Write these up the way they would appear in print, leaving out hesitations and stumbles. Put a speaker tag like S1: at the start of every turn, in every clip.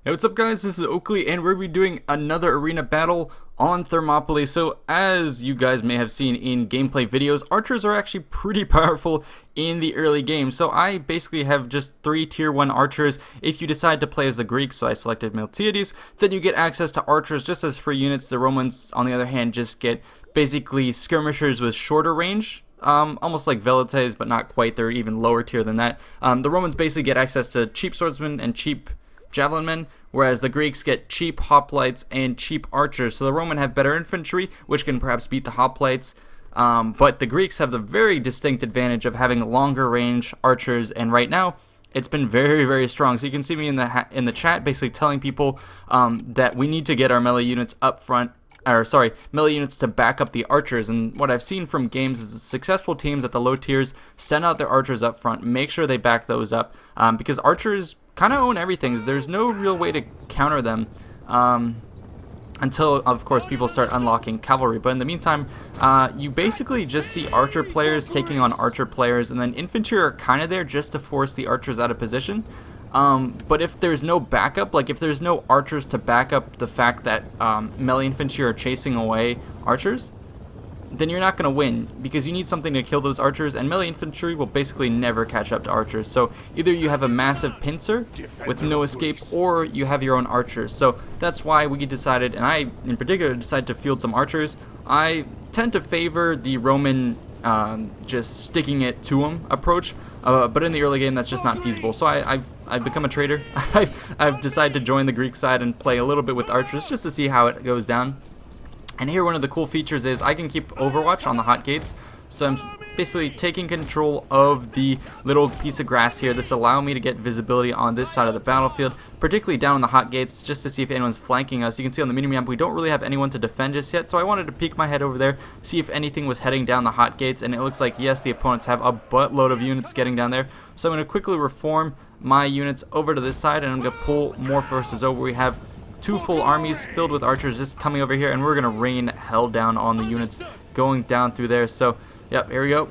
S1: Hey, what's up guys, this is Oakley and we're going to be doing another arena battle on Thermopylae. So as you guys may have seen in gameplay videos, archers are actually pretty powerful in the early game. So I basically have just 3 tier 1 archers. If you decide to play as the Greeks, so I selected Miltiades, then you get access to archers just as free units. The Romans on the other hand just get basically skirmishers with shorter range. Almost like velites, but not quite. They're even lower tier than that. The Romans basically get access to cheap swordsmen and cheap javelin men, whereas the Greeks get cheap hoplites and cheap archers. So the Roman have better infantry, which can perhaps beat the hoplites, but the Greeks have the very distinct advantage of having longer range archers, and right now it's been very, very strong. So you can see me in the chat basically telling people that we need to get our melee units up front, melee units to back up the archers. And what I've seen from games is the successful teams at the low tiers send out their archers up front, make sure they back those up, because archers kind of own everything. There's no real way to counter them until, of course, people start unlocking cavalry. But in the meantime, you basically just see archer players taking on archer players, and then infantry are kind of there just to force the archers out of position. But if there's no backup, like if there's no archers to back up the fact that melee infantry are chasing away archers, then you're not going to win, because you need something to kill those archers, and melee infantry will basically never catch up to archers. So either you have a massive pincer with no escape, or you have your own archers. So that's why we decided, and I in particular decided to field some archers. I tend to favor the Roman just sticking it to them approach, but in the early game that's just not feasible. So I've become a traitor. I've decided to join the Greek side and play a little bit with archers just to see how it goes down. And here one of the cool features is I can keep Overwatch on the hot gates. So I'm basically taking control of the little piece of grass here. This allows me to get visibility on this side of the battlefield, particularly down on the hot gates, just to see if anyone's flanking us. You can see on the mini-map we don't really have anyone to defend just yet, so I wanted to peek my head over there, see if anything was heading down the hot gates, and it looks like yes, the opponents have a buttload of units getting down there. So I'm going to quickly reform my units over to this side, and I'm going to pull more forces over. We have 2 full armies filled with archers just coming over here, and we're going to rain hell down on the units going down through there. So yep, here we go.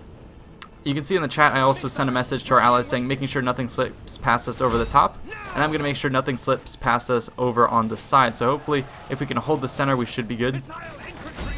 S1: You can see in the chat I also sent a message to our allies saying making sure nothing slips past us over the top, and I'm going to make sure nothing slips past us over on the side. So hopefully if we can hold the center we should be good.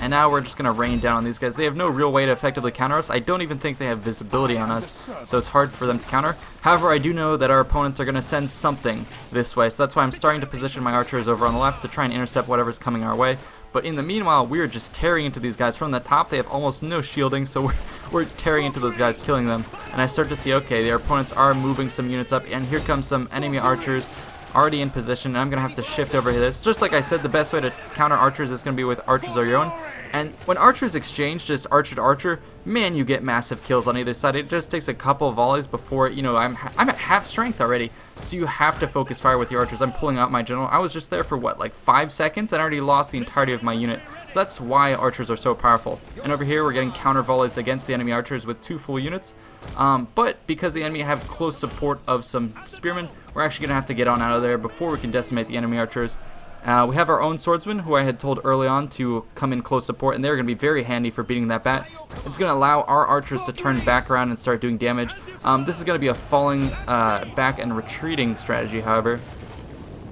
S1: And now we're just going to rain down on these guys. They have no real way to effectively counter us. I don't even think they have visibility on us, so it's hard for them to counter. However, I do know that our opponents are going to send something this way, so that's why I'm starting to position my archers over on the left to try and intercept whatever's coming our way. But in the meanwhile, we're just tearing into these guys. From the top, they have almost no shielding, so we're tearing into those guys, killing them. And I start to see, okay, their opponents are moving some units up, and here comes some enemy archers already in position, and I'm going to have to shift over this. Just like I said, the best way to counter archers is going to be with archers of your own. And when archers exchange just archer to archer, man, you get massive kills on either side. It just takes a couple of volleys before, you know, I'm at half strength already. So you have to focus fire with the archers. I'm pulling out my general. I was just there for what, like 5 seconds, and I already lost the entirety of my unit. So that's why archers are so powerful. And over here we're getting counter volleys against the enemy archers with 2 full units. But because the enemy have close support of some spearmen, we're actually going to have to get on out of there before we can decimate the enemy archers. We have our own swordsmen, who I had told early on to come in close support, and they're going to be very handy for beating that bat. It's going to allow our archers to turn back around and start doing damage. This is going to be a falling back and retreating strategy, however,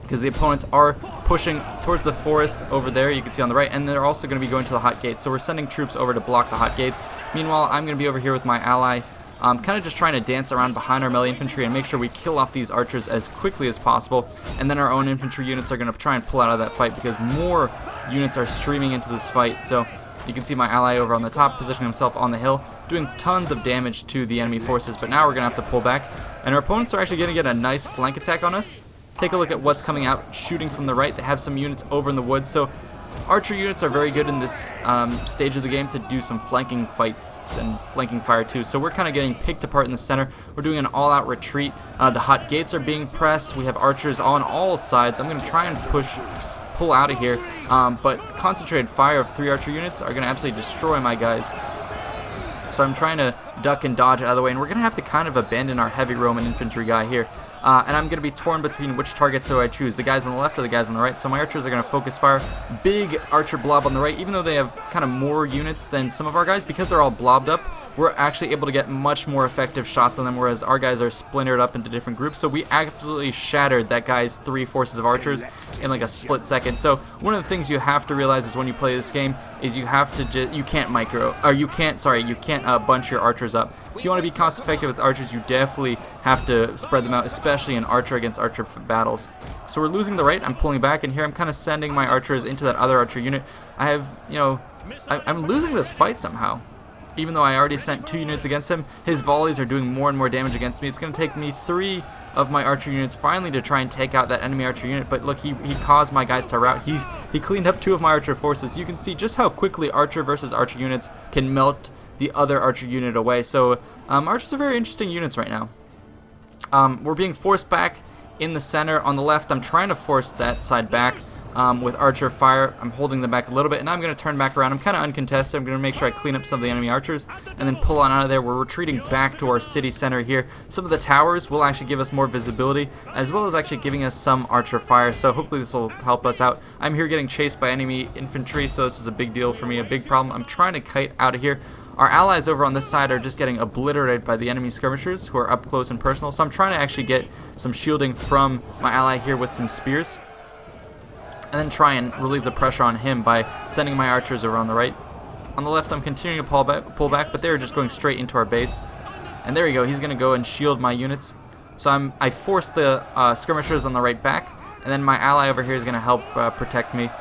S1: because the opponents are pushing towards the forest over there, you can see on the right, and they're also going to be going to the hot gates. So we're sending troops over to block the hot gates. Meanwhile, I'm going to be over here with my ally, kind of just trying to dance around behind our melee infantry and make sure we kill off these archers as quickly as possible. And then our own infantry units are going to try and pull out of that fight, because more units are streaming into this fight. So you can see my ally over on the top positioning himself on the hill, doing tons of damage to the enemy forces. But now we're going to have to pull back, and our opponents are actually going to get a nice flank attack on us. Take a look at what's coming out, shooting from the right. They have some units over in the woods. So archer units are very good in this stage of the game to do some flanking fights and flanking fire too. So we're kind of getting picked apart in the center. We're doing an all-out retreat. The hot gates are being pressed. We have archers on all sides. I'm going to try and pull out of here, but concentrated fire of 3 archer units are going to absolutely destroy my guys. So I'm trying to duck and dodge out of the way, and we're going to have to kind of abandon our heavy Roman infantry guy here. And I'm going to be torn between which targets do I choose, the guys on the left or the guys on the right. So my archers are going to focus fire. Big archer blob on the right, even though they have kind of more units than some of our guys, because they're all blobbed up, we're actually able to get much more effective shots on them, whereas our guys are splintered up into different groups. So we absolutely shattered that guy's 3 forces of archers in like a split second. So one of the things you have to realize is when you play this game is you have to you can't bunch your archers up. If you want to be cost effective with archers, you definitely have to spread them out, especially in archer against archer battles. So we're losing the right, I'm pulling back, and here I'm kind of sending my archers into that other archer unit. I have, I'm losing this fight somehow. Even though I already sent 2 units against him, his volleys are doing more and more damage against me. It's going to take me 3 of my archer units finally to try and take out that enemy archer unit. But look, he caused my guys to rout. He cleaned up 2 of my archer forces. You can see just how quickly archer versus archer units can melt the other archer unit away. So archers are very interesting units right now. We're being forced back in the center. On the left, I'm trying to force that side back with archer fire. I'm holding them back a little bit, and I'm going to turn back around. I'm kind of uncontested. I'm going to make sure I clean up some of the enemy archers and then pull on out of there. We're retreating back to our city center here. Some of the towers will actually give us more visibility, as well as actually giving us some archer fire, so hopefully this will help us out. I'm here getting chased by enemy infantry, so this is a big deal for me, a big problem. I'm trying to kite out of here. Our allies over on this side are just getting obliterated by the enemy skirmishers who are up close and personal, so I'm trying to actually get some shielding from my ally here with some spears, and then try and relieve the pressure on him by sending my archers over on the right. On the left, I'm continuing to pull back, but they're just going straight into our base. And there we go, he's going to go and shield my units. So I forced the skirmishers on the right back, and then my ally over here is going to help protect me.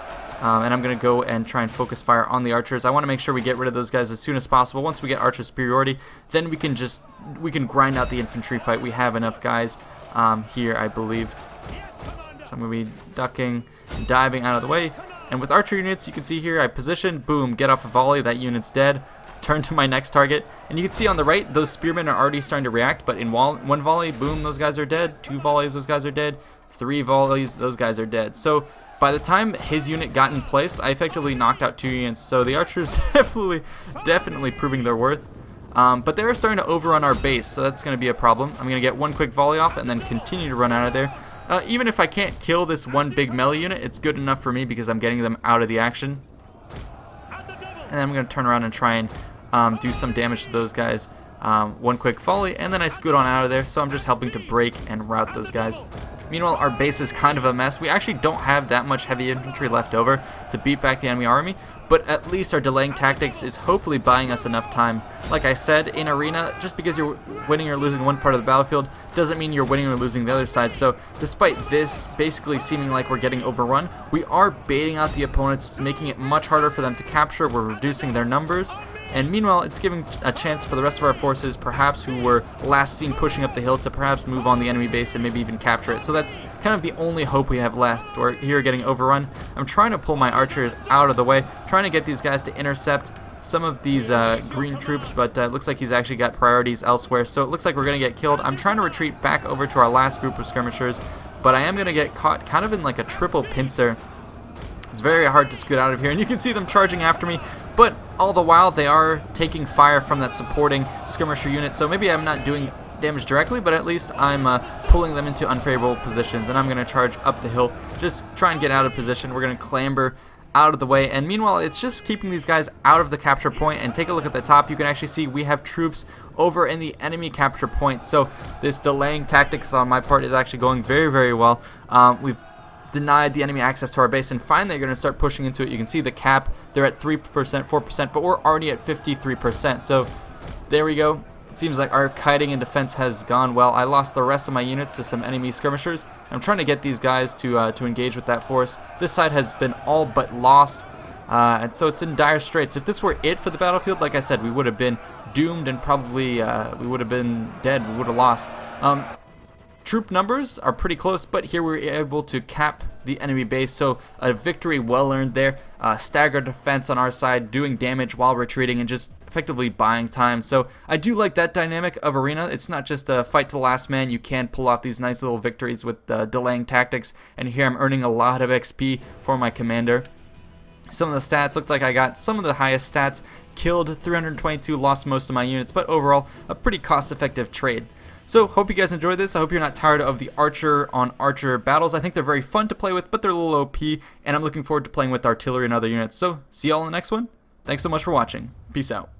S1: And I'm going to go and try and focus fire on the archers. I want to make sure we get rid of those guys as soon as possible. Once we get archer superiority, then we can grind out the infantry fight. We have enough guys here, I believe. So I'm going to be ducking and diving out of the way. And with archer units, you can see here, I position, boom, get off a volley, that unit's dead. Turn to my next target. And you can see on the right, those spearmen are already starting to react, but in one volley, boom, those guys are dead. 2 volleys, those guys are dead. 3 volleys, those guys are dead. So by the time his unit got in place, I effectively knocked out 2 units. So the archers definitely proving their worth. But they're starting to overrun our base, so that's going to be a problem. I'm going to get 1 quick volley off and then continue to run out of there. Even if I can't kill this 1 big melee unit, it's good enough for me because I'm getting them out of the action. And then I'm going to turn around and try and do some damage to those guys. 1 quick volley, and then I scoot on out of there, so I'm just helping to break and rout those guys. Meanwhile, our base is kind of a mess. We actually don't have that much heavy infantry left over to beat back the enemy army, but at least our delaying tactics is hopefully buying us enough time. Like I said, in Arena, just because you're winning or losing one part of the battlefield doesn't mean you're winning or losing the other side. So despite this basically seeming like we're getting overrun, we are baiting out the opponents, making it much harder for them to capture. We're reducing their numbers. And meanwhile, it's giving a chance for the rest of our forces, perhaps who were last seen pushing up the hill, to perhaps move on the enemy base and maybe even capture it. So that's kind of the only hope we have left. We're here getting overrun. I'm trying to pull my archers out of the way, trying to get these guys to intercept some of these green troops, but it looks like he's actually got priorities elsewhere. So it looks like we're going to get killed. I'm trying to retreat back over to our last group of skirmishers, but I am going to get caught kind of in like a triple pincer. It's very hard to scoot out of here, and you can see them charging after me, but all the while they are taking fire from that supporting skirmisher unit, so maybe I'm not doing damage directly, but at least I'm pulling them into unfavorable positions, and I'm going to charge up the hill, just try and get out of position. We're going to clamber out of the way, and meanwhile it's just keeping these guys out of the capture point. And take a look at the top, you can actually see we have troops over in the enemy capture point, so this delaying tactics on my part is actually going very, very well. We've denied the enemy access to our base, and finally they're going to start pushing into it. You can see the cap, they're at 3%, 4%, but we're already at 53%, so there we go. It seems like our kiting and defense has gone well. I lost the rest of my units to some enemy skirmishers. I'm trying to get these guys to engage with that force. This side has been all but lost, and so it's in dire straits. If this were it for the battlefield, like I said, we would have been doomed, and probably we would have been dead. We would have lost. Troop numbers are pretty close, but here we were able to cap the enemy base, so a victory well earned there. Staggered defense on our side, doing damage while retreating and just effectively buying time. So I do like that dynamic of Arena. It's not just a fight to the last man. You can pull off these nice little victories with delaying tactics, and here I'm earning a lot of XP for my commander. Some of the stats looked like I got some of the highest stats, killed 322, lost most of my units, but overall a pretty cost-effective trade. So, hope you guys enjoyed this. I hope you're not tired of the archer on archer battles. I think they're very fun to play with, but they're a little OP, and I'm looking forward to playing with artillery and other units. So, see y'all in the next one. Thanks so much for watching. Peace out.